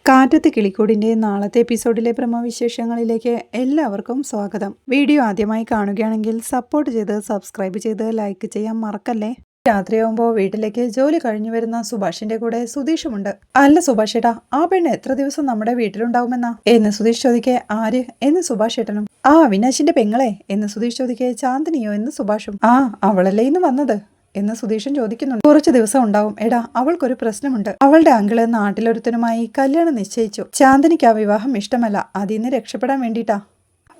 കാറ്റത്ത് കിളിക്കൂടിൻ്റെ നാളത്തെ എപ്പിസോഡിലെ പ്രമവിശേഷങ്ങളിലേക്ക് എല്ലാവർക്കും സ്വാഗതം. വീഡിയോ ആദ്യമായി കാണുകയാണെങ്കിൽ സപ്പോർട്ട് ചെയ്ത് സബ്സ്ക്രൈബ് ചെയ്ത് ലൈക്ക് ചെയ്യാൻ മറക്കല്ലേ. രാത്രിയാകുമ്പോൾ വീട്ടിലേക്ക് ജോലി കഴിഞ്ഞു വരുന്ന സുഭാഷിന്റെ കൂടെ സുധീഷുമുണ്ട്. അല്ല സുഭാഷേട്ടാ, ആ പെണ്ണ് എത്ര ദിവസം നമ്മുടെ വീട്ടിലുണ്ടാവുമെന്നാ എന്ന് സുധീഷ് ചോദിക്കെ. ആര് എന്ന് സുഭാഷ് ഏട്ടനും. ആ അവിനാശിന്റെ പെങ്ങളെ എന്ന് സുധീഷ് ചോദിക്കെ. ചാന്ദിനിയോ എന്ന് സുഭാഷും. ആ അവളല്ലേ ഇന്ന് വന്നത് എന്ന് സുധീഷൻ ചോദിക്കുന്നുണ്ട്. കുറച്ചു ദിവസം ഉണ്ടാവും. എടാ, അവൾക്കൊരു പ്രശ്നമുണ്ട്. അവളുടെ അങ്കിള് നാട്ടിലൊരുത്തനുമായി കല്യാണം നിശ്ചയിച്ചു. ചാന്ദിനിക്ക് ആ വിവാഹം ഇഷ്ടമല്ല. അതിന്ന് രക്ഷപ്പെടാൻ വേണ്ടിട്ടാ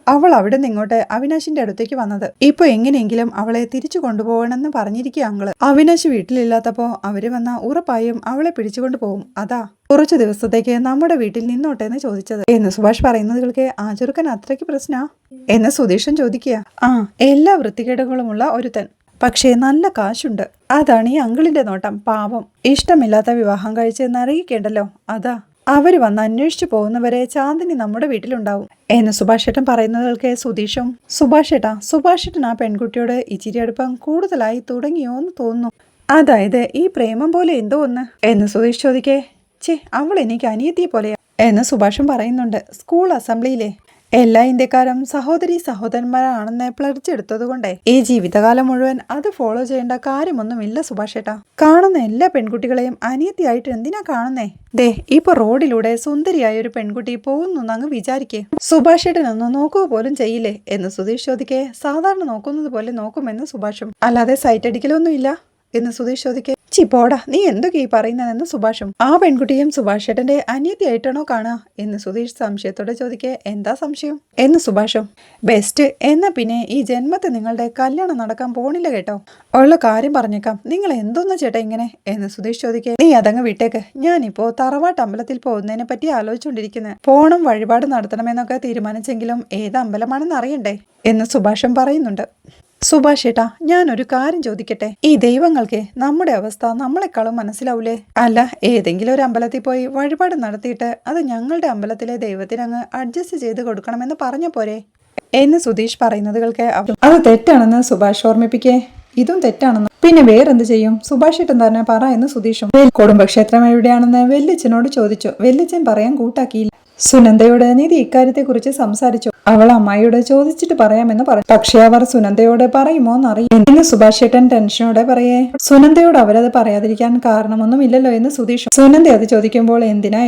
അവൾ അവിടെ നിന്ന് ഇങ്ങോട്ട് അവിനാശിന്റെ അടുത്തേക്ക് വന്നത്. ഇപ്പൊ എങ്ങനെയെങ്കിലും അവളെ തിരിച്ചു കൊണ്ടുപോകണമെന്ന് പറഞ്ഞിരിക്കുക അങ്കിള്. അവിനാശ് വീട്ടിലില്ലാത്തപ്പോ അവര് വന്ന ഉറപ്പായും അവളെ പിടിച്ചുകൊണ്ടു പോകും. അതാ കുറച്ചു ദിവസത്തേക്ക് നമ്മുടെ വീട്ടിൽ നിന്നോട്ടെ എന്ന് ചോദിച്ചത് എന്ന് സുഭാഷ് പറയുന്നതിലേക്ക്. ആ ചെറുക്കൻ അത്രയ്ക്ക് പ്രശ്നാ എന്ന് സുധീഷൻ ചോദിക്കുക. ആ, എല്ലാ വൃത്തികേടുകളുമുള്ള ഒരുത്തൻ, പക്ഷേ നല്ല കാശുണ്ട്. അതാണ് ഈ അങ്കിളിന്റെ നോട്ടം. പാവം, ഇഷ്ടമില്ലാത്ത വിവാഹം കഴിച്ച് നരകിക്കേണ്ടല്ലോ. അതാ അവര് വന്ന് അന്വേഷിച്ചു പോകുന്നവരെ ചാന്ദിനി നമ്മുടെ വീട്ടിലുണ്ടാവും എന്ന് സുഭാഷേട്ടൻ പറയുന്നതൊക്കെ സുധീഷും. സുഭാഷേട്ടൻ ആ പെൺകുട്ടിയോട് ഇച്ചിരി അടുപ്പം കൂടുതലായി തുടങ്ങിയോ എന്ന് തോന്നുന്നു. അതായത് ഈ പ്രേമം പോലെ എന്തോ ഒന്ന് എന്ന് സുധീഷ് ചോദിക്കേ. അവൾ എനിക്ക് അനിയത്തിയെ പോലെയാ എന്ന് സുഭാഷും പറയുന്നുണ്ട്. സ്കൂൾ അസംബ്ലിയിലെ എല്ലാ ഇന്ത്യക്കാരും സഹോദരി സഹോദരന്മാരാണെന്ന് പ്ലർച്ചെടുത്തതുകൊണ്ടേ ഈ ജീവിതകാലം മുഴുവൻ അത് ഫോളോ ചെയ്യേണ്ട കാര്യമൊന്നുമില്ല സുഭാഷേട്ടാ. കാണുന്ന എല്ലാ പെൺകുട്ടികളെയും അനിയത്തിയായിട്ട് എന്തിനാ കാണുന്നേ? ദേ, ഇപ്പൊ റോഡിലൂടെ സുന്ദരിയായ ഒരു പെൺകുട്ടി പോകുന്നു അങ്ങ് വിചാരിക്കേ. സുഭാഷേട്ടനൊന്നും നോക്കുക പോലും ചെയ്യില്ലേ എന്ന് സുധീഷ് ചോദിക്കേ. സാധാരണ നോക്കുന്നത് പോലെ നോക്കുമെന്ന് സുഭാഷും. അല്ലാതെ സൈറ്റ് അടിക്കലൊന്നും ഇല്ല എന്ന് സുധീഷ് ചോദിക്കേ. പോടാ, നീ എന്തൊക്കെ ഈ പറയുന്നതെന്ന് സുഭാഷും. ആ പെൺകുട്ടിയും സുഭാഷേട്ടന്റെ അനിയത്തിയായിട്ടാണോ കാണുക എന്ന് സുധീഷ് സംശയത്തോടെ ചോദിക്കേ. എന്താ സംശയം എന്ന് സുഭാഷും. ബെസ്റ്റ്, എന്നാ പിന്നെ ഈ ജന്മത്തെ നിങ്ങളുടെ കല്യാണം നടക്കാൻ പോണില്ല കേട്ടോ. ഉള്ള കാര്യം പറഞ്ഞേക്കാം. നിങ്ങൾ എന്തോന്ന് ചേട്ടാ ഇങ്ങനെ എന്ന് സുധീഷ് ചോദിക്കേ. നീ അതങ്ങ് വിട്ടേക്ക്. ഞാനിപ്പോ തറവാട്ട് അമ്പലത്തിൽ പോകുന്നതിനെ പറ്റി ആലോചിച്ചുകൊണ്ടിരിക്കുന്നത്. പോണം, വഴിപാട് നടത്തണമെന്നൊക്കെ തീരുമാനിച്ചെങ്കിലും ഏത് അമ്പലമാണെന്ന് അറിയണ്ടേ എന്ന് സുഭാഷും പറയുന്നുണ്ട്. സുഭാഷേട്ടാ, ഞാനൊരു കാര്യം ചോദിക്കട്ടെ. ഈ ദൈവങ്ങൾക്ക് നമ്മുടെ അവസ്ഥ നമ്മളെക്കാളും മനസ്സിലാവൂലേ? അല്ല, ഏതെങ്കിലും ഒരു അമ്പലത്തിൽ പോയി വഴിപാട് നടത്തിയിട്ട് അത് ഞങ്ങളുടെ അമ്പലത്തിലെ ദൈവത്തിനങ്ങ് അഡ്ജസ്റ്റ് ചെയ്ത് കൊടുക്കണമെന്ന് പറഞ്ഞ പോരെ എന്ന് സുധീഷ് പറയുന്നതുകൾക്ക്. അത് തെറ്റാണെന്ന് സുഭാഷ് ഓർമ്മിപ്പിക്കേ. ഇതും തെറ്റാണെന്ന് പിന്നെ വേറെന്ത് ചെയ്യും? സുഭാഷേട്ടൻ തന്നെ പറ എന്ന് സുധീഷും. കുടുംബക്ഷേത്രം എവിടെയാണെന്ന് വെല്ലിച്ചനോട് ചോദിച്ചു. വെല്ലിച്ചൻ പറയാൻ കൂട്ടാക്കിയില്ല. സുനന്ദയോട് നിധി ഇക്കാര്യത്തെക്കുറിച്ച് സംസാരിച്ചു. അവൾ അമ്മായിയോട് ചോദിച്ചിട്ട് പറയാമെന്ന് പറഞ്ഞു. പക്ഷെ അവർ സുനന്ദയോട് പറയുമോ എന്നറിയില്ല എന്ന് സുഭാഷേട്ടൻ ടെൻഷനോടെ പറയേ. സുനന്ദയോട് അവരത് പറയാതിരിക്കാൻ കാരണമൊന്നുമില്ലല്ലോ എന്ന് സുധീഷ്. സുനന്ദ അത് ചോദിക്കുമ്പോൾ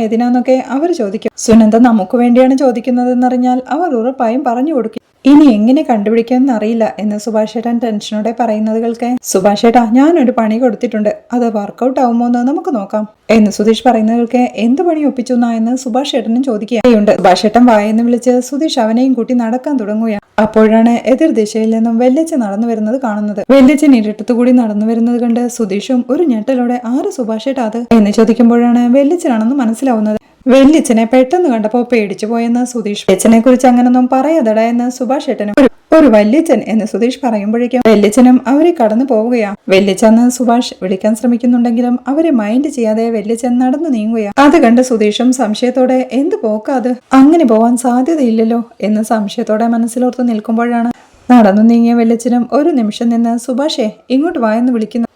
ഏതിനാന്നൊക്കെ അവർ ചോദിക്കും. സുനന്ദ നമുക്ക് വേണ്ടിയാണ് ചോദിക്കുന്നതെന്നറിഞ്ഞാൽ അവർ ഉറപ്പായും പറഞ്ഞു കൊടുക്കും. ഇനി എങ്ങനെ കണ്ടുപിടിക്കാമെന്ന് അറിയില്ല എന്ന് സുഭാഷേട്ടൻ ടെൻഷനോടെ പറയുന്നതുകൾക്ക്. സുഭാഷേട്ടാ, ഞാനൊരു പണി കൊടുത്തിട്ടുണ്ട്. അത് വർക്കൗട്ട് ആവുമോ എന്ന് നമുക്ക് നോക്കാം എന്ന് സുധീഷ് പറയുന്നതുകൾക്ക്. എന്ത് പണി ഒപ്പിച്ചു എന്ന് സുഭാഷേട്ടനും ചോദിക്കുകയുണ്ട്. സുഭാഷേട്ടൻ വായെന്ന് വിളിച്ച് സുധീഷ് അവനെയും കൂട്ടി നടക്കാൻ തുടങ്ങുകയാണ്. അപ്പോഴാണ് എതിർദിശയിൽ നിന്നും വെല്ലിച്ചൻ നടന്നു വരുന്നത് കാണുന്നത്. വെല്ലിച്ചൻ ഇരുട്ടത്തുകൂടി നടന്നു വരുന്നത് കണ്ട് സുധീഷും ഒരു ഞെട്ടലോടെ ആര് സുഭാഷേട്ടാ അത് എന്ന് ചോദിക്കുമ്പോഴാണ് വെല്ലിച്ചനാണെന്ന് മനസ്സിലാവുന്നത്. വെല്ലിച്ചനെ പെട്ടെന്ന് കണ്ടപ്പോ പേടിച്ചു പോയെന്ന് സുധീഷ്. വെല്ലിച്ചനെ കുറിച്ച് അങ്ങനൊന്നും പറയാതടാ എന്ന് സുഭാഷ് ഏട്ടനും. ഒരു വല്യച്ഛൻ എന്ന് സുധീഷ് പറയുമ്പോഴേക്കും വെല്ലിച്ചനും അവരെ കടന്നു പോവുകയാണ്. വെല്ലിച്ചെന്ന് സുഭാഷ് വിളിക്കാൻ ശ്രമിക്കുന്നുണ്ടെങ്കിലും അവരെ മൈൻഡ് ചെയ്യാതെ വെല്ലിച്ചൻ നടന്നു നീങ്ങുകയാണ്. അത് കണ്ട് സുധീഷും സംശയത്തോടെ എന്ത് പോക്കാത്, അങ്ങനെ പോവാൻ സാധ്യതയില്ലല്ലോ എന്ന് സംശയത്തോടെ മനസ്സിലോർത്ത് നിൽക്കുമ്പോഴാണ് നടന്നു നീങ്ങിയ വെല്ലിച്ചനും ഒരു നിമിഷം നിന്ന് സുഭാഷേ ഇങ്ങോട്ട് വായെന്ന് വിളിക്കുന്നു.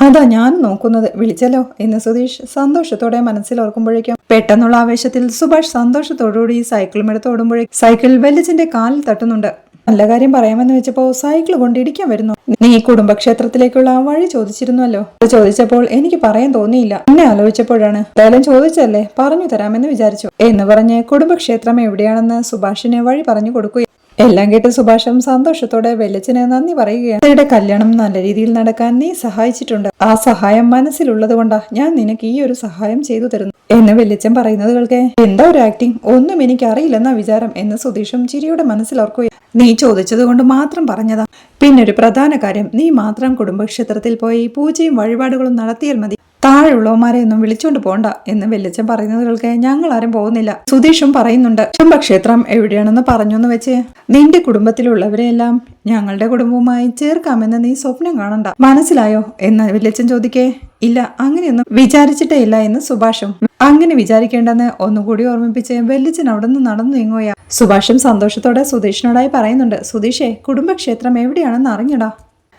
അതാ ഞാൻ നോക്കുന്നത്, വിളിച്ചല്ലോ എന്ന് സുധീഷ് സന്തോഷത്തോടെ മനസ്സിലോർക്കുമ്പോഴേക്കും പെട്ടെന്നുള്ള ആവേശത്തിൽ സുഭാഷ് സന്തോഷത്തോടുകൂടി സൈക്കിളും എടുത്തോടുമ്പോഴേക്കും സൈക്കിൾ വെല്ലിച്ചന്റെ കാലിൽ തട്ടുന്നുണ്ട്. നല്ല കാര്യം പറയാമെന്ന് വെച്ചപ്പോ സൈക്കിൾ കൊണ്ട് ഇടിക്കാൻ വരുന്നു. നീ കുടുംബക്ഷേത്രത്തിലേക്കുള്ള വഴി ചോദിച്ചിരുന്നല്ലോ. അത് ചോദിച്ചപ്പോൾ എനിക്ക് പറയാൻ തോന്നിയില്ല. എന്നെ ആലോചിച്ചപ്പോഴാണ് എന്തായാലും ചോദിച്ചല്ലേ പറഞ്ഞു തരാമെന്ന് വിചാരിച്ചു എന്ന് പറഞ്ഞ് കുടുംബക്ഷേത്രം എവിടെയാണെന്ന് സുഭാഷിന് വഴി പറഞ്ഞു കൊടുക്കുക. എല്ലാം കേട്ട് സുഭാഷും സന്തോഷത്തോടെ വെല്ലിച്ചന് നന്ദി പറയുകയാണ്. കല്യാണം നല്ല രീതിയിൽ നടക്കാൻ നീ സഹായിച്ചിട്ടുണ്ട്. ആ സഹായം മനസ്സിലുള്ളത് കൊണ്ടാ ഞാൻ നിനക്ക് ഈ ഒരു സഹായം ചെയ്തു തരുന്നു എന്ന് വെല്ലിച്ചൻ പറയുന്നത് കേൾക്കെ. എന്താ ഒരു ആക്ടിങ്, ഒന്നും എനിക്ക് അറിയില്ലെന്ന വിചാരം എന്ന് സുധീഷും ചിരിയുടെ മനസ്സിലോർക്കുക. നീ ചോദിച്ചത് കൊണ്ട് മാത്രം പറഞ്ഞതാ. പിന്നൊരു പ്രധാന കാര്യം, നീ മാത്രം കുടുംബക്ഷേത്രത്തിൽ പോയി പൂജയും വഴിപാടുകളും നടത്തിയാൽ മതി. താഴെയുള്ളവന്മാരെ ഒന്നും വിളിച്ചോണ്ട് പോണ്ട എന്ന് വെല്ലിച്ചൻ പറയുന്നത് കേൾക്കെ. ഞങ്ങൾ ആരും പോകുന്നില്ല സുധീഷും പറയുന്നുണ്ട്. കുടുംബക്ഷേത്രം എവിടെയാണെന്ന് പറഞ്ഞൊന്ന് വെച്ച് നിന്റെ കുടുംബത്തിലുള്ളവരെയെല്ലാം ഞങ്ങളുടെ കുടുംബവുമായി ചേർക്കാമെന്ന് നീ സ്വപ്നം കാണണ്ട, മനസ്സിലായോ എന്ന് വെല്ലിച്ചൻ ചോദിക്കേ. ഇല്ല, അങ്ങനെയൊന്നും വിചാരിച്ചിട്ടേ ഇല്ല എന്ന് സുഭാഷും. അങ്ങനെ വിചാരിക്കേണ്ടെന്ന് ഒന്നുകൂടി ഓർമ്മിപ്പിച്ച് വെല്ലിച്ചൻ അവിടെ നിന്ന് നടന്നു നീങ്ങുകയാ. സുഭാഷും സന്തോഷത്തോടെ സുധീഷിനോടായി പറയുന്നുണ്ട്. സുധീഷേ, കുടുംബക്ഷേത്രം എവിടെയാണെന്ന് അറിഞ്ഞടാ.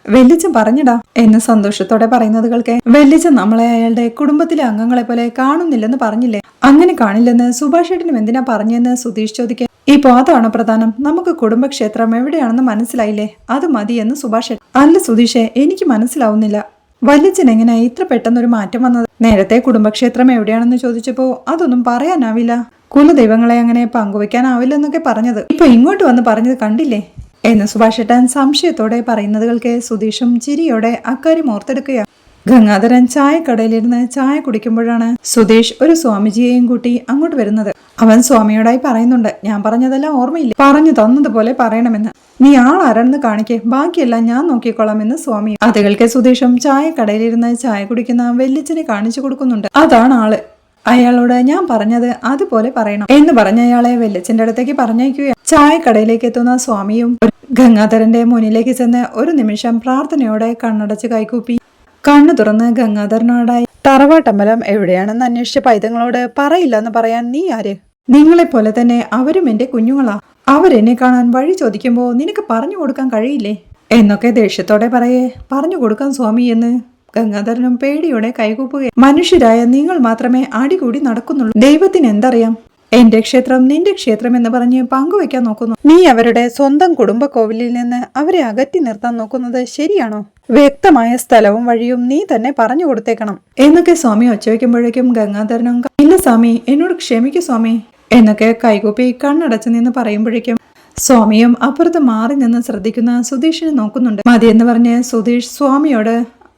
വെല്ലിച്ചൻ പറഞ്ഞിടാ എന്ന് സന്തോഷത്തോടെ പറയുന്നത് കേൾക്കെ വെല്ലിച്ചൻ നമ്മളെ അയാളുടെ കുടുംബത്തിലെ അംഗങ്ങളെ പോലെ കാണുന്നില്ലെന്ന് പറഞ്ഞില്ലേ? അങ്ങനെ കാണില്ലെന്ന് സുഭാഷ് ഏട്ടനും എന്തിനാ പറഞ്ഞെന്ന് സുധീഷ് ചോദിക്കെ ഇപ്പൊ അതാണോ പ്രധാനം? നമുക്ക് കുടുംബക്ഷേത്രം എവിടെയാണെന്ന് മനസ്സിലായില്ലേ, അത് മതിയെന്ന് സുഭാഷ്. അല്ല സുധീഷേ, എനിക്ക് മനസ്സിലാവുന്നില്ല, വല്യച്ഛൻ എങ്ങനെയാ ഇത്ര പെട്ടെന്നൊരു മാറ്റം വന്നത്? നേരത്തെ കുടുംബക്ഷേത്രം എവിടെയാണെന്ന് ചോദിച്ചപ്പോ അതൊന്നും പറയാനാവില്ല, കുലദൈവങ്ങളെ അങ്ങനെ പങ്കുവെക്കാനാവില്ലെന്നൊക്കെ പറഞ്ഞത്. ഇപ്പൊ ഇങ്ങോട്ട് വന്ന് പറഞ്ഞത് കണ്ടില്ലേ എന്ന് സുഭാഷ് ഏട്ടൻ സംശയത്തോടെ പറയുന്നത് കേൾക്കെ സുധീഷും ചിരിയോടെ അക്കാര്യം ഓർത്തെടുക്കുകയാണ്. ഗംഗാധരൻ ചായക്കടയിലിരുന്ന് ചായ കുടിക്കുമ്പോഴാണ് സുധീഷ് ഒരു സ്വാമിജിയെയും കൂട്ടി അങ്ങോട്ട് വരുന്നത്. അവൻ സ്വാമിയോടായി പറയുന്നുണ്ട്, ഞാൻ പറഞ്ഞതെല്ലാം ഓർമ്മയില്ലേ? പറഞ്ഞു തന്നതുപോലെ പറയണമെന്ന്. നീ ആളാരാണെന്ന് കാണിക്കേ, ബാക്കിയെല്ലാം ഞാൻ നോക്കിക്കോളാമെന്ന് സ്വാമി. അത് കേൾക്കെ സുധീഷും ചായക്കടയിലിരുന്ന് ചായ കുടിക്കുന്ന വെല്ലിച്ചനെ കാണിച്ചു കൊടുക്കുന്നുണ്ട്. അതാണ് ആള്, അയാളോട് ഞാൻ പറഞ്ഞത് അതുപോലെ പറയണം എന്ന് പറഞ്ഞ അയാളെ വെല്ലിച്ചന്റെ അടുത്തേക്ക് പറഞ്ഞയക്കുകയാണ്. ചായക്കടയിലേക്ക് എത്തുന്ന സ്വാമിയും ഗംഗാധരന്റെ മുന്നിലേക്ക് ചെന്ന് ഒരു നിമിഷം പ്രാർത്ഥനയോടെ കണ്ണടച്ച് കൈകൂപ്പി കണ്ണു തുറന്ന് ഗംഗാധരനോടായി, തറവാട്ടമ്പലം എവിടെയാണെന്ന് അന്വേഷിച്ച പൈതങ്ങളോട് പറയില്ലെന്ന് പറയാൻ നീ ആര്? നിങ്ങളെപ്പോലെ തന്നെ അവരും എന്റെ കുഞ്ഞുങ്ങളാ, അവരെന്നെ കാണാൻ വഴി ചോദിക്കുമ്പോ നിനക്ക് പറഞ്ഞു കൊടുക്കാൻ കഴിയില്ലേ എന്നൊക്കെ ദേഷ്യത്തോടെ പറയേ. പറഞ്ഞു കൊടുക്കാൻ സ്വാമി എന്ന് ഗംഗാധരനും പേടിയോടെ കൈകൂപ്പുകയും, മനുഷ്യരായ നിങ്ങൾ മാത്രമേ അടികൂടി നടക്കുന്നുള്ളൂ, ദൈവത്തിന് എന്തറിയാം? എന്റെ ക്ഷേത്രം നിന്റെ ക്ഷേത്രം എന്ന് പറഞ്ഞ് പങ്കുവെക്കാൻ നോക്കുന്നു. നീ അവരുടെ സ്വന്തം കുടുംബ കോവിലിൽ നിന്ന് അവരെ അകറ്റി നിർത്താൻ നോക്കുന്നത് ശരിയാണോ? വ്യക്തമായ സ്ഥലവും വഴിയും നീ തന്നെ പറഞ്ഞു കൊടുത്തേക്കണം എന്നൊക്കെ സ്വാമി ഒച്ചവെക്കുമ്പോഴേക്കും ഗംഗാധരനും, ഇല്ല സ്വാമി, എന്നോട് ക്ഷമിക്കൂ സ്വാമി എന്നൊക്കെ കൈകൂപ്പി കണ്ണടച്ചു നിന്ന് പറയുമ്പോഴേക്കും സ്വാമിയും അപ്പുറത്ത് മാറി നിന്ന് ശ്രദ്ധിക്കുന്ന സുധീഷിനെ നോക്കുന്നുണ്ട്. മതിയെന്ന് പറഞ്ഞ് സുധീഷ് സ്വാമിയോട്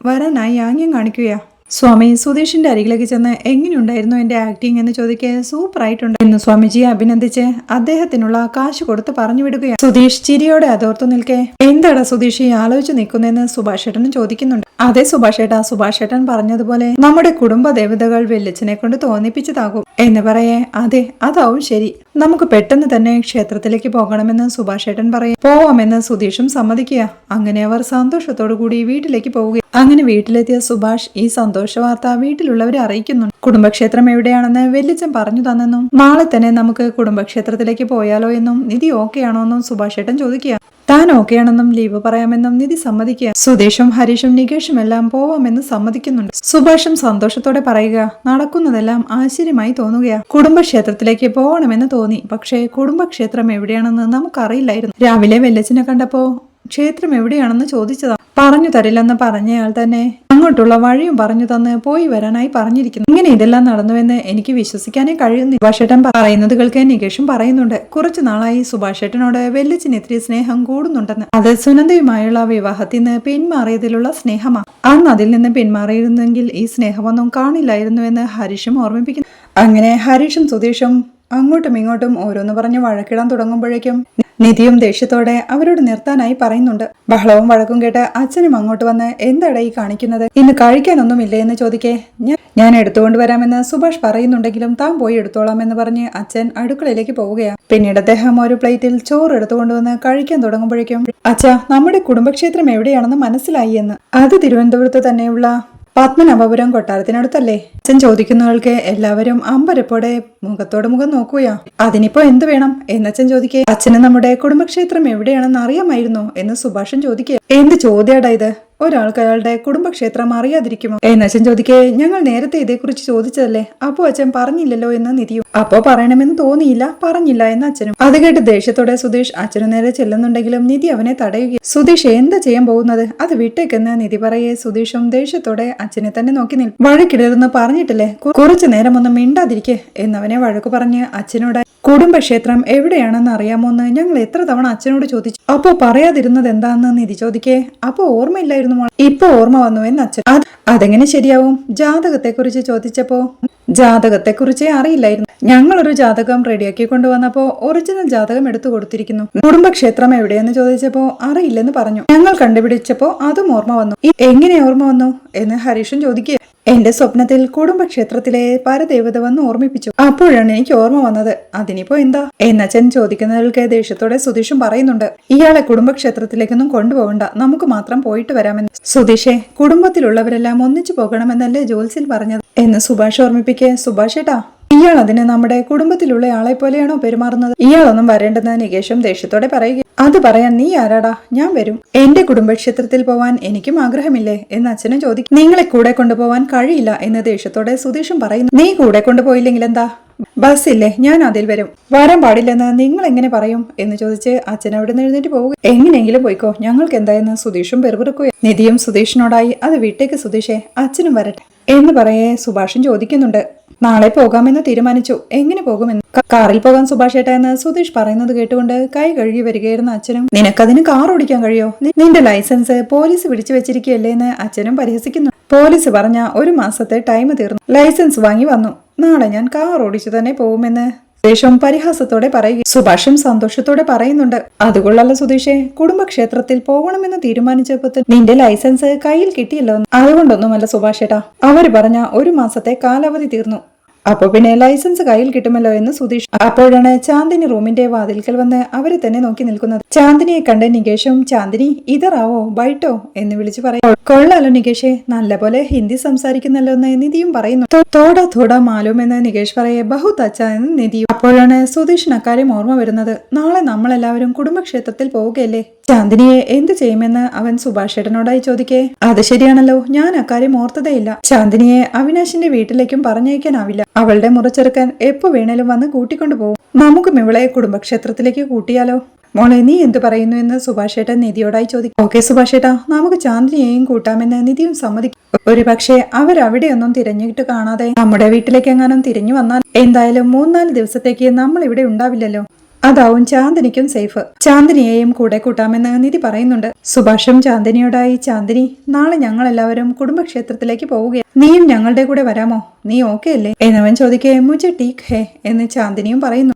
വരാനായി ആംഗ്യം കാണിക്കുകയാ. സ്വാമി സുധീഷിന്റെ അരികിലേക്ക് ചെന്ന്, എങ്ങനെയുണ്ടായിരുന്നു എന്റെ ആക്ടിങ് എന്ന് ചോദിക്കെ സൂപ്പറായിട്ടുണ്ട് എന്ന് സ്വാമിജിയെ അഭിനന്ദിച്ച് അദ്ദേഹത്തിനുള്ള കാശ് കൊടുത്ത് പറഞ്ഞു വിടുകയാണ്. സുധീഷ് ചിരിയോടെ അതോർത്തു നിൽക്കെ, എന്താടാ സുധീഷ് ആലോചിച്ച് നിൽക്കുന്നതെന്ന് സുഭാഷ് ഏട്ടനും ചോദിക്കുന്നുണ്ട്. അതെ സുഭാഷ് ഏട്ടാ, സുഭാഷ് ഏട്ടൻ പറഞ്ഞതുപോലെ നമ്മുടെ കുടുംബ ദേവതകൾ വെല്ലിച്ചനെ കൊണ്ട് തോന്നിപ്പിച്ചതാകും എന്ന് പറയേ. അതെ, അതാവും ശരി, നമുക്ക് പെട്ടെന്ന് തന്നെ ക്ഷേത്രത്തിലേക്ക് പോകണമെന്ന് സുഭാഷ് ഏട്ടൻ പറയും. പോവാമെന്ന് സുധീഷും സമ്മതിക്കുക. അങ്ങനെ അവർ സന്തോഷത്തോടു കൂടി വീട്ടിലേക്ക് പോവുക. അങ്ങനെ വീട്ടിലെത്തിയ സുഭാഷ് ഈ സന്തോഷ വാർത്ത വീട്ടിലുള്ളവരെ അറിയിക്കുന്നുണ്ട്. കുടുംബക്ഷേത്രം എവിടെയാണെന്ന് വെല്ലിച്ചൻ പറഞ്ഞു തന്നെന്നും നാളെ തന്നെ നമുക്ക് കുടുംബക്ഷേത്രത്തിലേക്ക് പോയാലോ എന്നും നിധി ഓക്കെ ആണോ എന്നും സുഭാഷ് ഏട്ടൻ ചോദിക്കുക. താൻ ഓക്കെയാണെന്നും ലീവ് പറയാമെന്നും നിധി സമ്മതിക്കുക. സുധീഷും ഹരീഷും നികേഷും എല്ലാം പോവാമെന്ന് സമ്മതിക്കുന്നുണ്ട്. സുഭാഷും സന്തോഷത്തോടെ പറയുക, നടക്കുന്നതെല്ലാം ആശ്ചര്യമായി തോന്നുകയാ. കുടുംബക്ഷേത്രത്തിലേക്ക് പോകണമെന്ന് തോന്നി, പക്ഷേ കുടുംബക്ഷേത്രം എവിടെയാണെന്ന് നമുക്കറിയില്ലായിരുന്നു. രാവിലെ വെല്ലച്ചനെ കണ്ടപ്പോ ക്ഷേത്രം എവിടെയാണെന്ന് ചോദിച്ചതാ. പറഞ്ഞു തരില്ലെന്ന് പറഞ്ഞയാൾ തന്നെ അങ്ങോട്ടുള്ള വഴിയും പറഞ്ഞു തന്ന് പോയി വരാനായി പറഞ്ഞിരിക്കുന്നു. ഇങ്ങനെ ഇതെല്ലാം നടന്നുവെന്ന് എനിക്ക് വിശ്വസിക്കാനേ കഴിയുന്നില്ല. സുഭാഷേട്ടൻ പറയുന്നത് കേൾക്കാൻ നികേഷും പറയുന്നുണ്ട്. കുറച്ചു നാളായി സുഭാഷേട്ടനോട് വെല്ലിച്ചിന് ഇത്തിരി സ്നേഹം കൂടുന്നുണ്ടെന്ന്. അത് സുനന്ദയുമായുള്ള വിവാഹത്തിൽ നിന്ന് പിന്മാറിയതിലുള്ള സ്നേഹമാണ്. അന്ന് അതിൽ നിന്ന് പിന്മാറിയിരുന്നെങ്കിൽ ഈ സ്നേഹമൊന്നും കാണില്ലായിരുന്നുവെന്ന് ഹരീഷും ഓർമ്മിപ്പിക്കുന്നു. അങ്ങനെ ഹരീഷും സുധീഷും അങ്ങോട്ടും ഇങ്ങോട്ടും ഓരോന്ന് പറഞ്ഞ് വഴക്കിടാൻ തുടങ്ങുമ്പോഴേക്കും നിധിയും ദേഷ്യത്തോടെ അവരോട് നിർത്താനായി പറയുന്നുണ്ട്. ബഹളവും വഴക്കും കേട്ട് അച്ഛനും അങ്ങോട്ട് വന്ന്, എന്താടാ ഈ കാണിക്കുന്നത്? ഇന്ന് കഴിക്കാനൊന്നുമില്ലേ എന്ന് ചോദിക്കേ. ഞാൻ എടുത്തുകൊണ്ട് വരാമെന്ന് സുഭാഷ് പറയുന്നുണ്ടെങ്കിലും താൻ പോയി എടുത്തോളാം എന്ന് പറഞ്ഞ് അച്ഛൻ അടുക്കളയിലേക്ക് പോവുകയാണ്. പിന്നീട് അദ്ദേഹം ഒരു പ്ലേറ്റിൽ ചോറ് എടുത്തുകൊണ്ടുവന്ന് കഴിക്കാൻ തുടങ്ങുമ്പോഴേക്കും, അച്ഛാ, നമ്മുടെ കുടുംബക്ഷേത്രം എവിടെയാണെന്ന് മനസ്സിലായി എന്ന്. അത് തിരുവനന്തപുരത്ത് തന്നെയുള്ള പത്മനാഭപുരം കൊട്ടാരത്തിനടുത്തല്ലേ? അച്ഛൻ ചോദിക്കുന്നവൾക്ക് എല്ലാവരും അമ്പരപ്പോടെ മുഖത്തോട് മുഖം നോക്കുകയാ. അതിനിപ്പോ എന്ത് വേണം എന്നച്ഛൻ ചോദിക്കേ. അച്ഛന് നമ്മുടെ കുടുംബക്ഷേത്രം എവിടെയാണെന്ന് അറിയാമായിരുന്നോ എന്ന് സുഭാഷൻ ചോദിക്കേ. എന്ത് ചോദ്യാടാ ഇത്? ഒരാൾക്ക് അയാളുടെ കുടുംബക്ഷേത്രം അറിയാതിരിക്കുമോ എന്നച്ഛൻ ചോദിക്കേ. ഞങ്ങൾ നേരത്തെ ഇതേക്കുറിച്ച് ചോദിച്ചതല്ലേ, അപ്പോ അച്ഛൻ പറഞ്ഞില്ലല്ലോ എന്ന് നിധിയും. അപ്പോ പറയണമെന്ന് തോന്നിയില്ല, പറഞ്ഞില്ല എന്ന് അച്ഛനും. അത് കേട്ട് ദേഷ്യത്തോടെ സുധീഷ് അച്ഛനു നേരെ ചെല്ലുന്നുണ്ടെങ്കിലും നിധി അവനെ തടയുക. സുധീഷ് എന്താ ചെയ്യാൻ പോകുന്നത്? അത് വിട്ടേക്കെന്ന് നിധി പറയേ. സുധീഷും ദേഷ്യത്തോടെ അച്ഛനെ തന്നെ നോക്കി നിൽക്കും. വഴക്കിടരുന്ന് പറഞ്ഞിട്ടില്ലേ, കുറച്ചു നേരം ഒന്നും മിണ്ടാതിരിക്കേ എന്നവനെ വഴക്കു പറഞ്ഞ് അച്ഛനോട്, കുടുംബക്ഷേത്രം എവിടെയാണെന്ന് അറിയാമോ എന്ന് ഞങ്ങൾ എത്ര തവണ അച്ഛനോട് ചോദിച്ചു, അപ്പോ പറയാതിരുന്നത് എന്താന്ന് നിധി ചോദിക്കേ. അപ്പോ ഓർമ്മയില്ലായിരുന്നു, ഇപ്പൊ ഓർമ്മ വന്നു എന്ന് അച്ഛൻ. അതെങ്ങനെ ശരിയാവും? ജാതകത്തെക്കുറിച്ച് ചോദിച്ചപ്പോ ജാതകത്തെക്കുറിച്ചേ അറിയില്ലായിരുന്നു. ഞങ്ങളൊരു ജാതകം റെഡിയാക്കി കൊണ്ടുവന്നപ്പോ ഒറിജിനൽ ജാതകം എടുത്തു കൊടുത്തിരിക്കുന്നു. കുടുംബക്ഷേത്രം എവിടെയെന്ന് ചോദിച്ചപ്പോ അറിയില്ലെന്ന് പറഞ്ഞു. ഞങ്ങൾ കണ്ടുപിടിച്ചപ്പോ അതും ഓർമ്മ വന്നു. എങ്ങനെ ഓർമ്മ വന്നു എന്ന് ഹരീഷൻ ചോദിക്കുക. എന്റെ സ്വപ്നത്തിൽ കുടുംബക്ഷേത്രത്തിലെ പരദേവത വന്ന് ഓർമ്മിപ്പിച്ചു. അപ്പോഴാണ് എനിക്ക് ഓർമ്മ വന്നത്. അതിനിപ്പോ എന്താ എന്നച്ഛൻ ചോദിക്കുന്നതിൽക്ക് ദേഷ്യത്തോടെ സുധീഷും പറയുന്നുണ്ട്. ഇയാളെ കുടുംബക്ഷേത്രത്തിലേക്കൊന്നും കൊണ്ടുപോകണ്ട, നമുക്ക് മാത്രം പോയിട്ട് വരാമെന്ന്. സുധീഷെ, കുടുംബത്തിലുള്ളവരെല്ലാം ഒന്നിച്ചു പോകണമെന്നല്ലേ ജോത്സ്യൻ പറഞ്ഞത് എന്ന് സുഭാഷ് ഓർമ്മിപ്പിക്കെ. സുഭാഷേട്ടാ, ഇയാൾ അതിന് നമ്മുടെ കുടുംബത്തിലുള്ള ആളെ പോലെയാണോ പെരുമാറുന്നത്? ഇയാളൊന്നും വരേണ്ടെന്ന് നികേഷും ദേഷ്യത്തോടെ പറയുക. അത് പറയാൻ നീ ആരാടാ? ഞാൻ വരും. എന്റെ കുടുംബക്ഷേത്രത്തിൽ പോവാൻ എനിക്കും ആഗ്രഹമില്ലേ എന്ന് അച്ഛനും ചോദിക്കും. നിങ്ങളെ കൂടെ കൊണ്ടുപോവാൻ കഴിയില്ല എന്ന് ദേഷ്യത്തോടെ സുധീഷും പറയുന്നു. നീ കൂടെ കൊണ്ടുപോയില്ലെങ്കിൽ എന്താ? ബസ് ഇല്ലേ, ഞാൻ അതിൽ വരും. വരാൻ പാടില്ലെന്ന് നിങ്ങൾ എങ്ങനെ പറയും എന്ന് ചോദിച്ച് അച്ഛൻ അവിടെ നിന്ന് എഴുന്നേറ്റ് പോവുക. എങ്ങനെയെങ്കിലും പോയിക്കോ, ഞങ്ങൾക്ക് എന്തായെന്ന് സുധീഷും പെറുപിറുക്കുക. നിധിയും സുധീഷിനോടായി അത് വീട്ടേക്ക് സുധീഷേ, അച്ഛനും വരട്ടെ എന്ന് പറയേ സുഭാഷും ചോദിക്കുന്നുണ്ട്. നാളെ പോകാമെന്ന് തീരുമാനിച്ചു. എങ്ങനെ പോകുമെന്ന്? കാറിൽ പോകാൻ സുഭാഷ് ഏട്ടാ എന്ന് സുധീഷ് പറയുന്നത് കേട്ടുകൊണ്ട് കൈ കഴുകി വരികയായിരുന്ന അച്ഛനും, നിനക്കതിന് കാർ ഓടിക്കാൻ കഴിയോ? നിന്റെ ലൈസൻസ് പോലീസ് പിടിച്ചു വെച്ചിരിക്കുകയല്ലേ എന്ന് അച്ഛനും പരിഹസിക്കുന്നു. പോലീസ് പറഞ്ഞ 1 മാസത്തെ ടൈം തീർന്നു. ലൈസൻസ് വാങ്ങി വന്നു. നാളെ ഞാൻ കാർ ഓടിച്ചു തന്നെ പോകുമെന്ന് സുധീഷും പരിഹാസത്തോടെ പറയുക. സുഭാഷും സന്തോഷത്തോടെ പറയുന്നുണ്ട്. അതുകൊള്ളല്ല സുധീഷേ, കുടുംബക്ഷേത്രത്തിൽ പോകണമെന്ന് തീരുമാനിച്ചപ്പോ നിന്റെ ലൈസൻസ് കയ്യിൽ കിട്ടിയല്ലോ. അതുകൊണ്ടൊന്നുമല്ല സുഭാഷേട്ടാ, അവര് പറഞ്ഞ 1 മാസത്തെ കാലാവധി തീർന്നു. അപ്പൊ പിന്നെ ലൈസൻസ് കയ്യിൽ കിട്ടുമല്ലോ എന്ന് സുധീഷ്. അപ്പോഴാണ് ചാന്ദിനി റൂമിന്റെ വാതിൽക്കൽ വന്ന് അവരെ തന്നെ നോക്കി നിൽക്കുന്നത്. ചാന്ദിനിയെ കണ്ട് നികേഷും, ചാന്ദിനി ഇതറാവോ ബൈട്ടോ എന്ന് വിളിച്ചു പറയും. കൊള്ളാലോ നികേഷെ, നല്ലപോലെ ഹിന്ദി സംസാരിക്കുന്നല്ലോ എന്ന് നിധിയും പറയുന്നു. തോടാ തോടാ മാലൂം എന്ന് നികേഷ് പറയെ, ബഹുത് അച്ഛ എന്ന് നിധിയും. അപ്പോഴാണ് സുധീഷിന് അക്കാര്യം ഓർമ്മ വരുന്നത്. നാളെ നമ്മളെല്ലാവരും കുടുംബക്ഷേത്രത്തിൽ പോവുകയല്ലേ, ചാന്ദിനിയെ എന്ത് ചെയ്യുമെന്ന് അവൻ സുഭാഷ് ഏട്ടനോടായി ചോദിക്കേ. അത് ശരിയാണല്ലോ, ഞാൻ അക്കാര്യം ഓർത്തതേയില്ല. ചാന്ദിനിയെ അവിനാശിന്റെ വീട്ടിലേക്കും പറഞ്ഞയക്കാനാവില്ല. അവളുടെ മുറച്ചെറുക്കാൻ എപ്പോ വേണേലും വന്ന് കൂട്ടിക്കൊണ്ടു പോകും. നമുക്കും ഇവളെ കുടുംബക്ഷേത്രത്തിലേക്ക് കൂട്ടിയാലോ? മോളെ നീ എന്തു പറയുന്നു എന്ന് സുഭാഷ് ഏട്ടൻ നിധിയോടായി ചോദിക്കും. ഓക്കെ സുഭാഷ് ഏട്ടാ, നമുക്ക് ചാന്ദിനിയെയും കൂട്ടാമെന്ന് നിധിയും സമ്മതിക്കും. ഒരു പക്ഷേ അവരവിടെയൊന്നും തിരഞ്ഞിട്ട് കാണാതെ നമ്മുടെ വീട്ടിലേക്ക് എങ്ങാനും തിരിഞ്ഞു വന്നാൽ എന്തായാലും 3-4 ദിവസത്തേക്ക് നമ്മൾ ഇവിടെ ഉണ്ടാവില്ലല്ലോ. അതാവും ചാന്ദിനിക്കും സേഫ്. ചാന്ദിനിയെയും കൂടെ കൂട്ടാമെന്ന് നിധി പറയുന്നുണ്ട്. സുഭാഷും ചാന്ദിനിയോടായി, ചാന്ദിനി നാളെ ഞങ്ങൾ എല്ലാവരും കുടുംബക്ഷേത്രത്തിലേക്ക് പോവുകയാണ്. നീയും ഞങ്ങളുടെ കൂടെ വരാമോ? നീ ഓക്കെ അല്ലേ എന്നവൻ ചോദിക്കേ. മുझे ठीक है എന്ന് ചാന്ദിനിയും പറയുന്നു.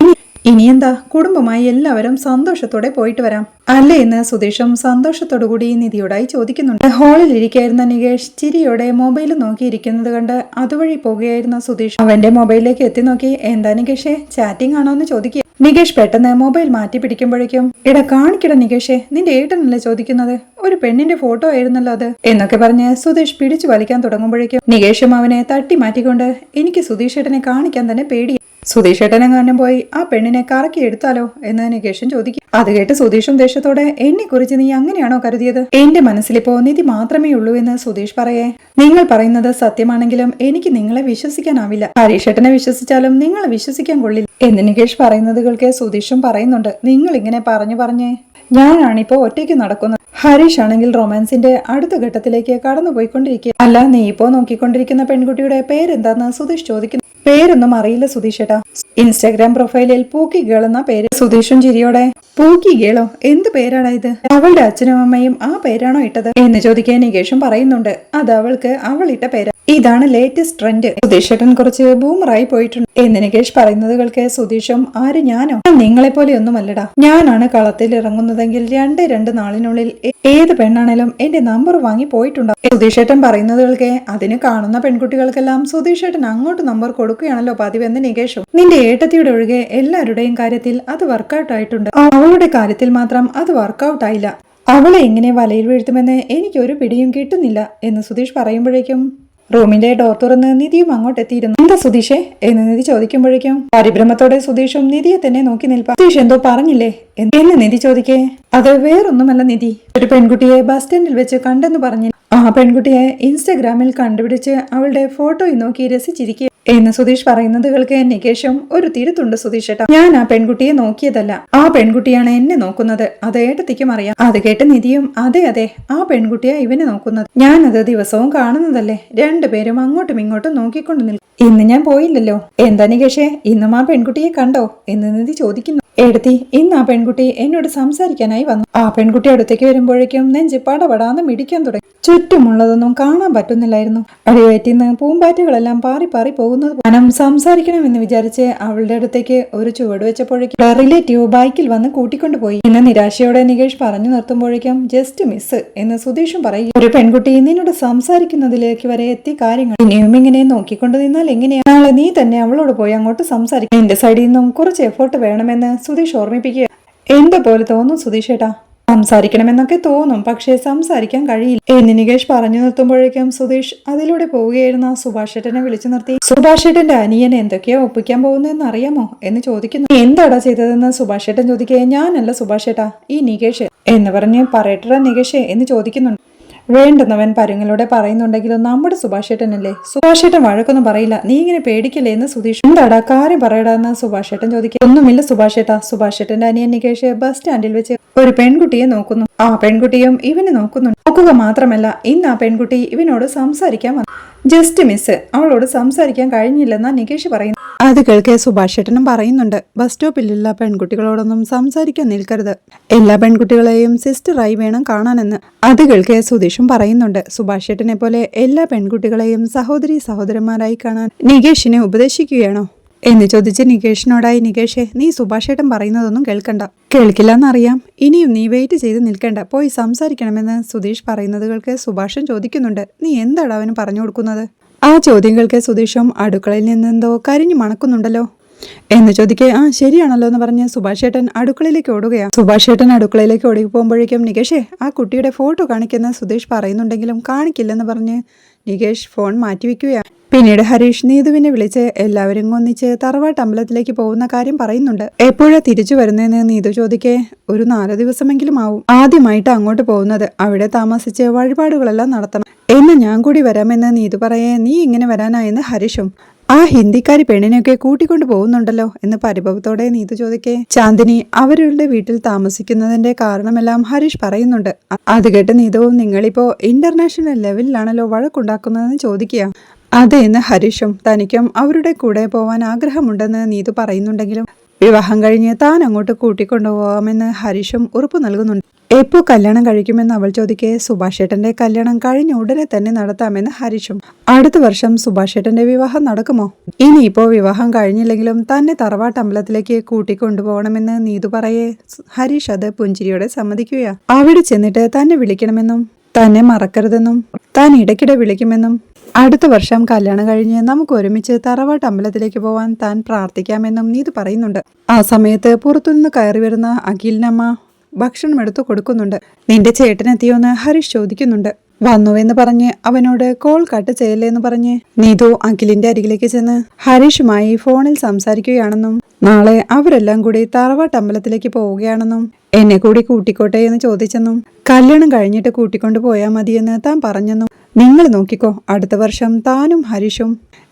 ഇനിയെന്താ, കുടുംബമായി എല്ലാവരും സന്തോഷത്തോടെ പോയിട്ട് വരാം അല്ലേ എന്ന് സുധീഷും സന്തോഷത്തോടുകൂടി നിധിയോടായി ചോദിക്കുന്നുണ്ട്. ഹാളിൽ ഇരിക്കായിരുന്ന നികേഷ് ചിരിയോടെ മൊബൈൽ നോക്കിയിരിക്കുന്നത് കണ്ട് അതുവഴി പോകുകയായിരുന്ന സുധീഷ് അവന്റെ മൊബൈലിലേക്ക് എത്തി നോക്കി. എന്താ നികേഷേ, ചാറ്റിംഗ് ആണോ എന്ന് ചോദിക്കുക. നികേഷ് പെട്ടെന്ന് മൊബൈൽ മാറ്റി പിടിക്കുമ്പോഴേക്കും, ഇട കാണിക്കട നികേഷേ, നിന്റെ ഏട്ടനല്ലേ ചോദിക്കുന്നത്, ഒരു പെണ്ണിന്റെ ഫോട്ടോ ആയിരുന്നല്ലോ അത് എന്നൊക്കെ പറഞ്ഞ് സുധീഷ് പിടിച്ചു വലിക്കാൻ തുടങ്ങുമ്പോഴേക്കും നികേഷും അവനെ തട്ടി മാറ്റിക്കൊണ്ട്, എനിക്ക് സുധീഷ് ഏട്ടനെ കാണിക്കാൻ തന്നെ പേടി. സുധീഷ് ഏട്ടനെങ്ങാനും പോയി ആ പെണ്ണിനെ കറക്കി എടുത്താലോ എന്ന് നികേഷും ചോദിക്കും. അത് കേട്ട് സുധീഷും ദേഷ്യത്തോടെ, എന്നെ കുറിച്ച് നീ അങ്ങനെയാണോ കരുതിയത്? എന്റെ മനസ്സിലിപ്പോ നിധി മാത്രമേ ഉള്ളൂ എന്ന് സുധീഷ് പറയേ. നിങ്ങൾ പറയുന്നത് സത്യമാണെങ്കിലും എനിക്ക് നിങ്ങളെ വിശ്വസിക്കാനാവില്ല. ഹരീഷ് ഏട്ടനെ വിശ്വസിച്ചാലും നിങ്ങളെ വിശ്വസിക്കാൻ കൊള്ളില്ല എന്ന് നികേഷ് പറയുന്നത് കേൾക്കെ സുധീഷും പറയുന്നുണ്ട്. നിങ്ങൾ ഇങ്ങനെ പറഞ്ഞ് ഞാനാണിപ്പോ ഒറ്റയ്ക്ക് നടക്കുന്നത്. ഹരീഷ് ആണെങ്കിൽ റൊമാൻസിന്റെ അടുത്ത ഘട്ടത്തിലേക്ക് കടന്നു പോയിക്കൊണ്ടിരിക്കുക. അല്ല, നീ ഇപ്പോ നോക്കിക്കൊണ്ടിരിക്കുന്ന പെൺകുട്ടിയുടെ പേരെന്താന്ന് സുധീഷ് ചോദിക്കുന്നു. പേരൊന്നും അറിയില്ല സുധീഷ് ഏട്ടാ. ഇൻസ്റ്റാഗ്രാം പ്രൊഫൈലിൽ പൂക്കി ഗേൾ എന്ന പേര്. സുധീഷും ചിരിയോടെ, പൂക്കി ഗേളോ, എന്ത് പേരാണ് ഇത്? അവളുടെ അച്ഛനും അമ്മയും ആ പേരാണോ ഇട്ടത് എന്ന് ചോദിക്കാൻ നികേഷും പറയുന്നുണ്ട്. അത് അവൾക്ക് അവൾ ഇട്ട പേര്. ഇതാണ് ലേറ്റസ്റ്റ് ട്രെൻഡ്. സുധീഷ് ഏട്ടൻ കുറച്ച് ബൂമറായി പോയിട്ടുണ്ട് എന്ന് നികേഷ് പറയുന്നത് കേൾക്കെ സുധീഷും, ആര് ഞാനോ? നിങ്ങളെ പോലെ ഒന്നുമല്ലടാ. ഞാനാണ് കളത്തിൽ ഇറങ്ങുന്നതെങ്കിൽ 2 നാളിനുള്ളിൽ ഏത് പെണ്ണാണേലും എന്റെ നമ്പർ വാങ്ങി പോയിട്ടുണ്ടാവും. സുധീഷ് ഏട്ടൻ പറയുന്നത് കേൾക്കെ അതിന് കാണുന്ന പെൺകുട്ടികൾക്കെല്ലാം സുധീഷ് ഏട്ടൻ അങ്ങോട്ട് നമ്പർ കൊടുക്കുകയാണല്ലോ പതിവെന്ന് നികേഷും. നിന്റെ ഏട്ടത്തിയുടെ ഒഴികെ എല്ലാവരുടെയും കാര്യത്തിൽ അത് വർക്കൗട്ട് ആയിട്ടുണ്ട്. അവളുടെ കാര്യത്തിൽ മാത്രം അത് വർക്കൗട്ട് ആയില്ല. അവളെ എങ്ങനെ വലയിൽ വീഴ്ത്തുമെന്ന് എനിക്കൊരു പിടിയും കിട്ടുന്നില്ല എന്ന് സുധീഷ് പറയുമ്പോഴേക്കും റൂമിന്റെ ഡോർ തുറന്ന് നിധിയും അങ്ങോട്ട് എത്തിയിരുന്നു. എന്താ സുധീഷേ എന്ന് നിധി ചോദിക്കുമ്പോഴേക്കും പരിഭ്രമത്തോടെ സുധീഷും നിധിയെ തന്നെ നോക്കി നിൽപ്പാ. സുധീഷ് എന്തോ പറഞ്ഞില്ലേ എന്ന് നിധി ചോദിക്കേ. അത് വേറൊന്നുമല്ല നിധി, ഒരു പെൺകുട്ടിയെ ബസ് സ്റ്റാൻഡിൽ വെച്ച് കണ്ടെന്ന് പറഞ്ഞില്ല. ആ പെൺകുട്ടിയെ ഇൻസ്റ്റഗ്രാമിൽ കണ്ടുപിടിച്ച് അവളുടെ ഫോട്ടോയിൽ നോക്കി രസിച്ചിരിക്കുക എന്ന് സുധീഷ് പറയുന്നത് കേൾക്കെ നികേഷും, ഒരു തിരുത്തുണ്ട് സുധീഷ് ഏട്ടാ, ഞാൻ ആ പെൺകുട്ടിയെ നോക്കിയതല്ല, ആ പെൺകുട്ടിയാണ് എന്നെ നോക്കുന്നത്. അത് ഏട്ടത്തിക്കും അറിയാം. അത് കേട്ട് നിധിയും, അതെ ആ പെൺകുട്ടിയാ ഇവനെ നോക്കുന്നത്. ഞാനത് ദിവസവും കാണുന്നതല്ലേ. 2 പേരും അങ്ങോട്ടും ഇങ്ങോട്ടും നോക്കിക്കൊണ്ട് നിൽക്കും. ഇന്ന് ഞാൻ പോയില്ലല്ലോ. എന്താ നികേഷേ, ഇന്നും ആ പെൺകുട്ടിയെ കണ്ടോ എന്ന് നിധി ചോദിക്കുന്നു. എടുത്തി, ഇന്ന് ആ പെൺകുട്ടി എന്നോട് സംസാരിക്കാനായി വന്നു. ആ പെൺകുട്ടി അടുത്തേക്ക് വരുമ്പോഴേക്കും നെഞ്ച് പടപടാന്ന് മിടിക്കാൻ തുടങ്ങി. ചുറ്റുമുള്ളതൊന്നും കാണാൻ പറ്റുന്നില്ലായിരുന്നു. അടിവയറ്റിന്ന് പൂമ്പാറ്റകളെല്ലാം പാറി പോകുന്നത്. മനം സംസാരിക്കണമെന്ന് വിചാരിച്ച് അവളുടെ അടുത്തേക്ക് ഒരു ചുവട് വെച്ചപ്പോഴേക്കും റിലേറ്റീവ് ബൈക്കിൽ വന്ന് കൂട്ടിക്കൊണ്ടുപോയി. ഇന്ന് നിരാശയോടെ നികേഷ് പറഞ്ഞു നിർത്തുമ്പോഴേക്കും ജസ്റ്റ് മിസ് എന്ന് സുധീഷും പറയും. ഒരു പെൺകുട്ടി നിന്നോട് സംസാരിക്കുന്നതിലേക്ക് വരെ എത്തി കാര്യങ്ങൾ. ഇനിയും ഇങ്ങനെ നോക്കിക്കൊണ്ട് നിന്നാൽ എങ്ങനെയാ? നാളെ നീ തന്നെ അവളോട് പോയി അങ്ങോട്ട് സംസാരിക്കും. എന്റെ സൈഡിൽ നിന്നും കുറച്ച് എഫേർട്ട് വേണമെന്ന് സുധീഷ് ഓർമ്മിപ്പിക്കുക. എന്റെ പോലെ തോന്നും സുധീഷ് ഏട്ടാ. സംസാരിക്കണമെന്നൊക്കെ തോന്നും, പക്ഷേ സംസാരിക്കാൻ കഴിയില്ല എന്ന് നികേഷ് പറഞ്ഞു നിർത്തുമ്പോഴേക്കും സുധീഷ് അതിലൂടെ പോവുകയായിരുന്ന സുഭാഷ് ഏട്ടനെ വിളിച്ചു നിർത്തി. സുഭാഷ് ഏട്ടന്റെ അനിയനെ എന്തൊക്കെയാ ഒപ്പിക്കാൻ പോകുന്നതെന്ന് അറിയാമോ എന്ന് ചോദിക്കുന്നു. എന്താടാ ചെയ്തതെന്ന് സുഭാഷ് ഏട്ടൻ ചോദിക്കേ. ഞാനല്ല സുഭാഷ് ഏട്ടാ, ഈ നികേഷ് എന്ന് പറഞ്ഞ് പറയട്ടെ നികേഷ് എന്ന് ചോദിക്കുന്നുണ്ട്. വേണ്ടെന്നവൻ പരുങ്ങളോടെ പറയുന്നുണ്ടെങ്കിലും നമ്മുടെ സുഭാഷ് ഏട്ടനല്ലേ, സുഭാഷ് ഏട്ടൻ വഴക്കൊന്നും പറയില്ല, നീ ഇങ്ങനെ പേടിക്കില്ലേ എന്ന് സുധീഷ്. എന്താടാ കാര്യം പറയടാ എന്ന് സുഭാഷ് ഏട്ടൻ ചോദിക്കുക. ഒന്നുമില്ല സുഭാഷ് ഏട്ടാ. സുഭാഷ് ഏട്ടന്റെ അനിയൻ നികേഷ് ബസ് സ്റ്റാൻഡിൽ വെച്ച് ഒരു പെൺകുട്ടിയെ നോക്കുന്നു. ആ പെൺകുട്ടിയും ഇവന് നോക്കുന്നുണ്ട്. നോക്കുക മാത്രമല്ല, ഇന്ന് ആ പെൺകുട്ടി ഇവനോട് സംസാരിക്കാൻ വന്നു. ജസ്റ്റ് മിസ്, അവളോട് സംസാരിക്കാൻ കഴിഞ്ഞില്ലെന്നാ നികേഷ് പറയുന്നു. അത് കേൾക്കെ സുഭാഷ് ഏട്ടനും പറയുന്നുണ്ട്, ബസ് സ്റ്റോപ്പിലുള്ള പെൺകുട്ടികളോടൊന്നും സംസാരിക്കാൻ നിൽക്കരുത്, എല്ലാ പെൺകുട്ടികളെയും സിസ്റ്ററായി വേണം കാണാനെന്ന്. അത് കേൾക്കെ സുധീഷും പറയുന്നുണ്ട്, സുഭാഷ് ഏട്ടനെ പോലെ എല്ലാ പെൺകുട്ടികളെയും സഹോദരന്മാരായി കാണാൻ നികേഷിനെ ഉപദേശിക്കുകയാണോ എന്ന് ചോദിച്ച് നികേഷിനോടായി, നികേഷെ നീ സുഭാഷ് ഏട്ടൻ പറയുന്നതൊന്നും കേൾക്കില്ലെന്നറിയാം, ഇനിയും നീ വെയിറ്റ് ചെയ്ത് നിൽക്കണ്ട, പോയി സംസാരിക്കണമെന്ന് സുധീഷ് പറയുന്നത് കേൾക്ക് സുഭാഷും ചോദിക്കുന്നുണ്ട്, നീ എന്താണ് അവന് പറഞ്ഞു കൊടുക്കുന്നത്? ആ ചോദ്യം കേൾക്കെ സുധീഷും അടുക്കളയിൽ നിന്നെന്തോ കരിഞ്ഞു മണക്കുന്നുണ്ടല്ലോ എന്ന് ചോദിക്കേ. ആ ശരിയാണല്ലോ എന്ന് പറഞ്ഞ് സുഭാഷ് ഏട്ടൻ അടുക്കളയിലേക്ക് ഓടുകയാണ്. സുഭാഷ് ഏട്ടൻ അടുക്കളയിലേക്ക് ഓടി പോകുമ്പോഴേക്കും നികേഷേ ആ കുട്ടിയുടെ ഫോട്ടോ കാണിക്കുന്ന സുധീഷ് പറയുന്നുണ്ടെങ്കിലും കാണിക്കില്ലെന്ന് പറഞ്ഞ് നികേഷ് ഫോൺ മാറ്റിവെക്കുകയാണ്. പിന്നീട് ഹരീഷ് നീതുവിനെ വിളിച്ച് എല്ലാവരും ഒന്നിച്ച് തറവാട്ട് അമ്പലത്തിലേക്ക് പോകുന്ന കാര്യം പറയുന്നുണ്ട്. എപ്പോഴാ തിരിച്ചു വരുന്നതെന്ന് നീതു ചോദിക്കേ. ഒരു 4 ദിവസമെങ്കിലും ആവും. ആദ്യമായിട്ട് അങ്ങോട്ട് പോകുന്നത്, അവിടെ താമസിച്ച് വഴിപാടുകളെല്ലാം നടത്തണം എന്ന് ഞാൻ കൂടി വരാമെന്ന് നീതു പറയേ. നീ ഇങ്ങനെ വരാനായെന്ന് ഹരീഷും. ആ ഹിന്ദിക്കാരി പെണ്ണിനെയൊക്കെ കൂട്ടിക്കൊണ്ടു പോകുന്നുണ്ടല്ലോ എന്ന് പരിഭവത്തോടെ നീതു ചോദിക്കേ. ചാന്ദിനി അവരുടെ വീട്ടിൽ താമസിക്കുന്നതിന്റെ കാരണമെല്ലാം ഹരീഷ് പറയുന്നുണ്ട്. അത് കേട്ട് നീതുവും, നിങ്ങളിപ്പോ ഇന്റർനാഷണൽ ലെവലിലാണല്ലോ വഴക്കുണ്ടാക്കുന്നതെന്ന് ചോദിക്കുക. അതെ എന്ന് ഹരീഷും. തനിക്കും അവരുടെ കൂടെ പോവാൻ ആഗ്രഹമുണ്ടെന്ന് നീതു പറയുന്നുണ്ടെങ്കിലും വിവാഹം കഴിഞ്ഞ് താൻ അങ്ങോട്ട് കൂട്ടിക്കൊണ്ടുപോകാമെന്ന് ഹരീഷും ഉറപ്പു നൽകുന്നുണ്ട്. എപ്പോ കല്യാണം കഴിക്കുമെന്ന് അവൾ ചോദിക്കേ. സുഭാഷ് ഏട്ടന്റെ കല്യാണം കഴിഞ്ഞ ഉടനെ തന്നെ നടത്താമെന്ന് ഹരീഷും. അടുത്ത വർഷം സുഭാഷ് ഏട്ടന്റെ വിവാഹം നടക്കുമോ? ഇനിയിപ്പോ വിവാഹം കഴിഞ്ഞില്ലെങ്കിലും തന്നെ തറവാട്ട് അമ്പലത്തിലേക്ക് കൂട്ടിക്കൊണ്ടുപോകണമെന്ന് നീതു പറയേ. ഹരീഷ് അത് പുഞ്ചിരിയോടെ സമ്മതിക്കുകയാ. അവിടെ ചെന്നിട്ട് തന്നെ വിളിക്കണമെന്നും തന്നെ മറക്കരുതെന്നും താൻ ഇടയ്ക്കിടെ വിളിക്കുമെന്നും അടുത്ത വർഷം കല്യാണം കഴിഞ്ഞ് നമുക്ക് ഒരുമിച്ച് തറവാട്ട് അമ്പലത്തിലേക്ക് പോവാൻ താൻ പ്രാർത്ഥിക്കാമെന്നും നീതു പറയുന്നുണ്ട്. ആ സമയത്ത് പുറത്തുനിന്ന് കയറി വരുന്ന അഖിലിനമ്മ ഭക്ഷണം എടുത്തു കൊടുക്കുന്നുണ്ട്. നിന്റെ ചേട്ടനെത്തിയോന്ന് ഹരീഷ് ചോദിക്കുന്നുണ്ട്. വന്നുവെന്ന് പറഞ്ഞ് അവനോട് കോൾ കട്ട് ചെയ്യല്ലേന്ന് പറഞ്ഞ് നീതു അഖിലിന്റെ അരികിലേക്ക് ചെന്ന് ഹരീഷുമായി ഫോണിൽ സംസാരിക്കുകയാണെന്നും നാളെ അവരെല്ലാം കൂടി തറവാട്ട് അമ്പലത്തിലേക്ക് പോവുകയാണെന്നും എന്നെ കൂടി കൂട്ടിക്കോട്ടെ എന്ന് ചോദിച്ചെന്നും കല്യാണം കഴിഞ്ഞിട്ട് കൂട്ടിക്കൊണ്ടു പോയാൽ മതിയെന്ന് താൻ പറഞ്ഞെന്നും നിങ്ങൾ നോക്കിക്കോ, അടുത്ത വർഷം താനും ഹരീഷും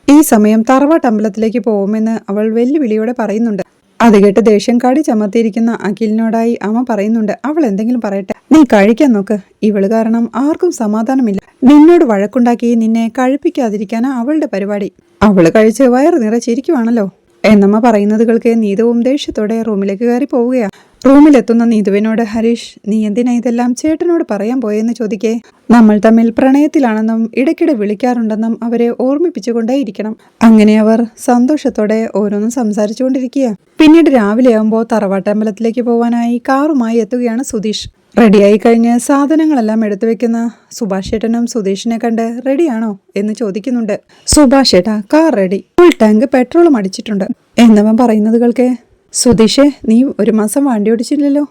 ഈ സമയം തറവാട്ട് അമ്പലത്തിലേക്ക് പോകുമെന്ന് അവൾ വെല്ലുവിളിയോടെ പറയുന്നുണ്ട്. അത് കേട്ട് ദേഷ്യം കടി ചമർത്തിയിരിക്കുന്ന അഖിലിനോടായി അമ്മ പറയുന്നുണ്ട്, അവൾ എന്തെങ്കിലും പറയട്ടെ, നീ കഴിക്കാൻ നോക്ക്, ഇവള് കാരണം ആർക്കും സമാധാനമില്ല, നിന്നോട് വഴക്കുണ്ടാക്കി നിന്നെ കഴിപ്പിക്കാതിരിക്കാനാ അവളുടെ പരിപാടി, അവള് കഴിച്ച് വയറു നിറച്ചിരിക്കുവാണല്ലോ എന്നമ്മ പറയുന്നത് കേൾക്കെ നീതുവും ദേഷ്യത്തോടെ റൂമിലേക്ക് കയറി പോവുകയാ. റൂമിലെത്തുന്ന നീതുവിനോട് ഹരീഷ്, നീ എന്തിനാ ഇതെല്ലാം ചേട്ടനോട് പറയാൻ പോയെന്ന് ചോദിക്കേ. നമ്മൾ തമ്മിൽ പ്രണയത്തിലാണെന്നും ഇടയ്ക്കിടെ വിളിക്കാറുണ്ടെന്നും അവരെ ഓർമ്മിപ്പിച്ചുകൊണ്ടേയിരിക്കണം. അങ്ങനെ അവർ സന്തോഷത്തോടെ ഓരോന്നും സംസാരിച്ചുകൊണ്ടിരിക്കുക. പിന്നീട് രാവിലെ ആകുമ്പോൾ തറവാട്ടമ്പലത്തിലേക്ക് പോവാനായി കാറുമായി എത്തുകയാണ് സുധീഷ്. റെഡിയായി കഴിഞ്ഞ് സാധനങ്ങളെല്ലാം എടുത്തു വെക്കുന്ന സുഭാഷ് ഏട്ടനും സുധീഷിനെ കണ്ട് റെഡിയാണോ എന്ന് ചോദിക്കുന്നുണ്ട്. സുഭാഷ് ഏട്ടാ കാർ റെഡി, ഫുൾ ടാങ്ക് പെട്രോളും അടിച്ചിട്ടുണ്ട് എന്നവൻ പറയുന്നത് കേൾക്കെ. സുധീഷേ നീ 1 മാസം വണ്ടി ഓടിച്ചില്ലല്ലോ,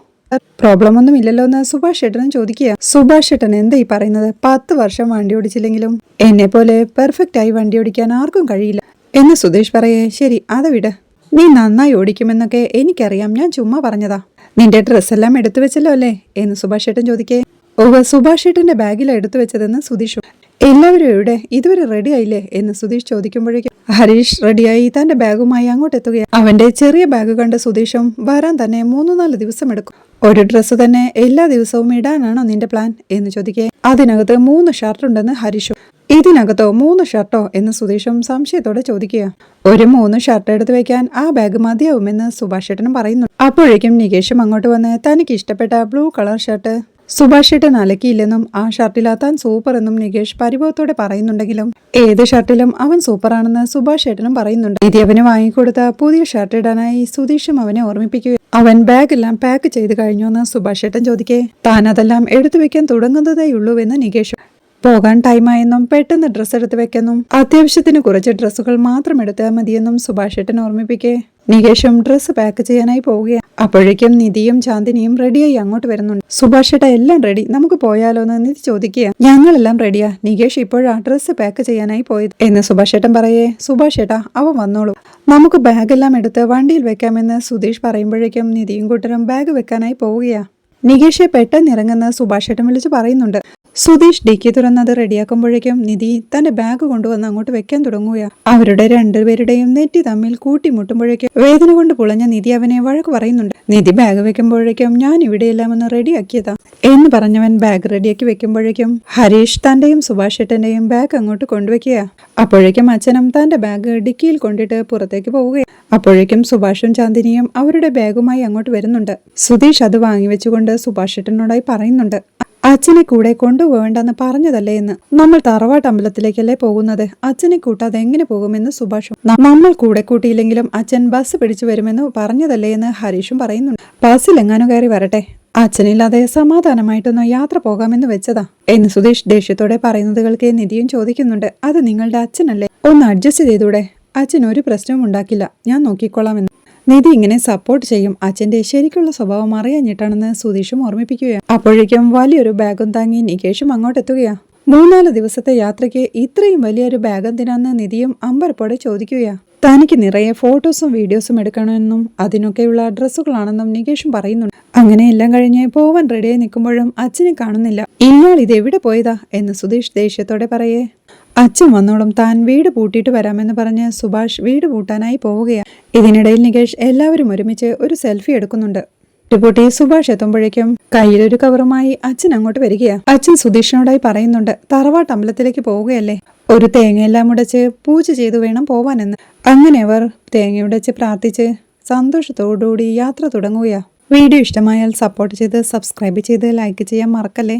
പ്രോബ്ലം ഒന്നും ഇല്ലല്ലോ എന്ന് സുഭാഷ് ഏട്ടനും ചോദിക്കുക. സുഭാഷ് ഏട്ടൻ എന്താ ഈ പറയുന്നത്, 10 വർഷം വണ്ടി ഓടിച്ചില്ലെങ്കിലും എന്നെ പോലെ പെർഫെക്റ്റ് ആയി വണ്ടി ഓടിക്കാൻ ആർക്കും കഴിയില്ല എന്ന് സുധീഷ് പറയേ. ശരി അത് വിട്, നീ നന്നായി ഓടിക്കുമെന്നൊക്കെ എനിക്കറിയാം, ഞാൻ ചുമ്മാ പറഞ്ഞതാ. നിന്റെ ഡ്രസ്സെല്ലാം എടുത്തു വെച്ചല്ലോ അല്ലേ എന്ന് സുഭാഷ് ഏട്ടൻ ചോദിക്കേ. ഓഹ് സുഭാഷ് ഏട്ടന്റെ ബാഗിലാണ് എടുത്തു വെച്ചതെന്ന് സുധീഷ്. എല്ലാവരും എവിടെ, ഇതുവരെ റെഡി ആയില്ലേ എന്ന് സുധീഷ് ചോദിക്കുമ്പോഴേക്കും ഹരീഷ് റെഡിയായി തന്റെ ബാഗുമായി അങ്ങോട്ട് എത്തുകയാണ്. അവന്റെ ചെറിയ ബാഗ് കണ്ട് സുധീഷും വരാൻ തന്നെ 3-4 ദിവസം എടുക്കും. ഒരു ഡ്രസ്സ് തന്നെ എല്ലാ ദിവസവും ഇടാനാണോ നിന്റെ പ്ലാൻ എന്ന് ചോദിക്കേ. അതിനകത്ത് 3 ഷർട്ട് ഉണ്ടെന്ന് ഹരീഷും. ഇതിനകത്തോ 3 ഷർട്ടോ എന്ന് സുധീഷും സംശയത്തോടെ ചോദിക്കുക. ഒരു 3 ഷർട്ട് എടുത്ത് വെക്കാൻ ആ ബാഗ് മതിയാവുമെന്ന് സുഭാഷ് ഏട്ടനും പറയുന്നു. അപ്പോഴേക്കും നികേഷും അങ്ങോട്ട് വന്ന് തനിക്ക് ഇഷ്ടപ്പെട്ട ബ്ലൂ കളർ ഷർട്ട് സുഭാഷ് ഏട്ടൻ അലക്കിയില്ലെന്നും ആ ഷർട്ടിൽ താൻ സൂപ്പർ എന്നും നികേഷ് പരിഭവത്തോടെ പറയുന്നുണ്ടെങ്കിലും ഏത് ഷർട്ടിലും അവൻ സൂപ്പറാണെന്ന് സുഭാഷ് ഏട്ടനും പറയുന്നുണ്ട്. ഇത് അവന് വാങ്ങിക്കൊടുത്ത പുതിയ ഷർട്ട് ഇടാനായി സുധീഷും അവനെ ഓർമ്മിപ്പിക്കുക. അവൻ ബാഗെല്ലാം പാക്ക് ചെയ്ത് കഴിഞ്ഞു എന്ന് സുഭാഷ് ഏട്ടൻ ചോദിക്കേ. താൻ അതെല്ലാം എടുത്തു വെക്കാൻ തുടങ്ങുന്നതേയുള്ളൂവെന്ന് നികേഷും. പോകാൻ ടൈമായെന്നും പെട്ടെന്ന് ഡ്രസ്സ് എടുത്ത് വെക്കെന്നും അത്യാവശ്യത്തിന് കുറച്ച് ഡ്രസ്സുകൾ മാത്രം എടുത്താൽ മതിയെന്നും സുഭാഷ് ഏട്ടൻ ഓർമ്മിപ്പിക്കേ നികേഷും ഡ്രസ്സ് പാക്ക് ചെയ്യാനായി പോവുകയാണ്. അപ്പോഴേക്കും നിധിയും ചാന്ദിനിയും റെഡിയായി അങ്ങോട്ട് വരുന്നുണ്ട്. സുഭാഷ് ഏട്ട എല്ലാം റെഡി, നമുക്ക് പോയാലോ എന്ന് നിധി ചോദിക്കുക. ഞങ്ങളെല്ലാം റെഡിയാ, നികേഷ് ഇപ്പോഴാ ഡ്രസ്സ് പാക്ക് ചെയ്യാനായി പോയത് എന്ന് സുഭാഷ് ഏട്ടൻ പറയേ. സുഭാഷ് ഏട്ടാ അവൻ വന്നോളൂ, നമുക്ക് ബാഗെല്ലാം എടുത്ത് വണ്ടിയിൽ വെക്കാമെന്ന് സുധീഷ് പറയുമ്പോഴേക്കും നിധിയും കൂട്ടരും ബാഗ് വെക്കാനായി പോവുകയാ. നികേഷെ പെട്ടെന്ന് ഇറങ്ങുന്ന സുഭാഷ് ഏട്ടൻ വിളിച്ച് പറയുന്നുണ്ട്. സുധീഷ് ഡിക്കി തുറന്നത് റെഡിയാക്കുമ്പോഴേക്കും നിധി തന്റെ ബാഗ് കൊണ്ടുവന്ന് അങ്ങോട്ട് വെക്കാൻ തുടങ്ങുകയാ. അവരുടെ രണ്ടുപേരുടെയും നെറ്റി തമ്മിൽ കൂട്ടിമുട്ടുമ്പോഴേക്കും വേദന കൊണ്ട് പുളഞ്ഞ നിധി അവനെ വഴക്ക് പറയുന്നുണ്ട്. നിധി ബാഗ് വെക്കുമ്പോഴേക്കും ഞാൻ ഇവിടെയെല്ലാം ഒന്ന് റെഡിയാക്കിയതാ എന്ന് പറഞ്ഞവൻ ബാഗ് റെഡിയാക്കി വെക്കുമ്പോഴേക്കും ഹരീഷ് തന്റെയും സുഭാഷ് ഏട്ടന്റെയും ബാഗ് അങ്ങോട്ട് കൊണ്ടുവെക്കുക. അപ്പോഴേക്കും അച്ഛനും തന്റെ ബാഗ് ഡിക്കിയിൽ കൊണ്ടിട്ട് പുറത്തേക്ക് പോവുകയാണ്. അപ്പോഴേക്കും സുഭാഷും ചാന്ദിനിയും അവരുടെ ബാഗുമായി അങ്ങോട്ട് വരുന്നുണ്ട്. സുധീഷ് അത് വാങ്ങിവെച്ചുകൊണ്ട് സുഭാഷ് ഏട്ടനോടായി പറയുന്നുണ്ട്. അച്ഛനെ കൂടെ കൊണ്ടുപോകണ്ടെന്ന് പറഞ്ഞതല്ലേ എന്ന്. നമ്മൾ തറവാട്ട് അമ്പലത്തിലേക്കല്ലേ പോകുന്നത്, അച്ഛനെ കൂട്ടാതെ എങ്ങനെ പോകുമെന്ന് സുഭാഷും. നമ്മൾ കൂടെ കൂട്ടിയില്ലെങ്കിലും അച്ഛൻ ബസ് പിടിച്ചു വരുമെന്ന് പറഞ്ഞതല്ലേ എന്ന് ഹരീഷും പറയുന്നുണ്ട്. ബസ്സിൽ എങ്ങാനും കയറി വരട്ടെ, അച്ഛനില്ലാതെ സമാധാനമായിട്ടൊന്ന് യാത്ര പോകാമെന്ന് വെച്ചതാ എന്ന് സുധീഷ് ദേഷ്യത്തോടെ പറയുന്നത് കേൾക്കെ നിധിയും ചോദിക്കുന്നുണ്ട്. അത് നിങ്ങളുടെ അച്ഛനല്ലേ, ഒന്ന് അഡ്ജസ്റ്റ് ചെയ്തൂടെ, അച്ഛൻ ഒരു പ്രശ്നവും ഉണ്ടാക്കില്ല, ഞാൻ നോക്കിക്കോളാമെന്ന്. നിധി ഇങ്ങനെ സപ്പോർട്ട് ചെയ്യും, അച്ഛന്റെ ശരിക്കുള്ള സ്വഭാവം അറിയാഞ്ഞിട്ടാണെന്ന് സുധീഷും ഓർമ്മിപ്പിക്കുകയാണ്. അപ്പോഴേക്കും വലിയൊരു ബാഗും താങ്ങി നികേഷും അങ്ങോട്ടെത്തുകയാ. 3-4 ദിവസത്തെ യാത്രയ്ക്ക് ഇത്രയും വലിയൊരു ബാഗ് എന്തിനാന്ന് നിധിയും അമ്പരപ്പോടെ ചോദിക്കുകയാ. തനിക്ക് നിറയെ ഫോട്ടോസും വീഡിയോസും എടുക്കണമെന്നും അതിനൊക്കെയുള്ള ഡ്രസ്സുകളാണെന്നും നികേഷും പറയുന്നുണ്ട്. അങ്ങനെ എല്ലാം കഴിഞ്ഞ് പോവാൻ റെഡിയായി നിൽക്കുമ്പോഴും അച്ഛനെ കാണുന്നില്ല. ഇയാൾ ഇതെവിടെ പോയതാ എന്ന് സുധീഷ് ദേഷ്യത്തോടെ പറയേ. അച്ഛൻ വന്നോളും, താൻ വീട് പൂട്ടിയിട്ട് വരാമെന്ന് പറഞ്ഞ് സുഭാഷ് വീട് പൂട്ടാനായി പോവുകയാണ്. ഇതിനിടയിൽ നികേഷ് എല്ലാവരും ഒരുമിച്ച് ഒരു സെൽഫി എടുക്കുന്നുണ്ട്. പൂട്ടി സുഭാഷ് എത്തുമ്പോഴേക്കും കയ്യിലൊരു കവറുമായി അച്ഛൻ അങ്ങോട്ട് വരികയാ. അച്ഛൻ സുധീഷിനോടായി പറയുന്നുണ്ട്, തറവാട്ട് അമ്പലത്തിലേക്ക് പോവുകയല്ലേ, ഒരു തേങ്ങയെല്ലാം ഉടച്ച് പൂജ ചെയ്തു വേണം പോവാനെന്ന്. അങ്ങനെ അവർ തേങ്ങയുടച്ച് പ്രാർത്ഥിച്ച് സന്തോഷത്തോടുകൂടി യാത്ര തുടങ്ങുകയാ. വീഡിയോ ഇഷ്ടമായാൽ സപ്പോർട്ട് ചെയ്ത് സബ്സ്ക്രൈബ് ചെയ്ത് ലൈക്ക് ചെയ്യാൻ മറക്കല്ലേ.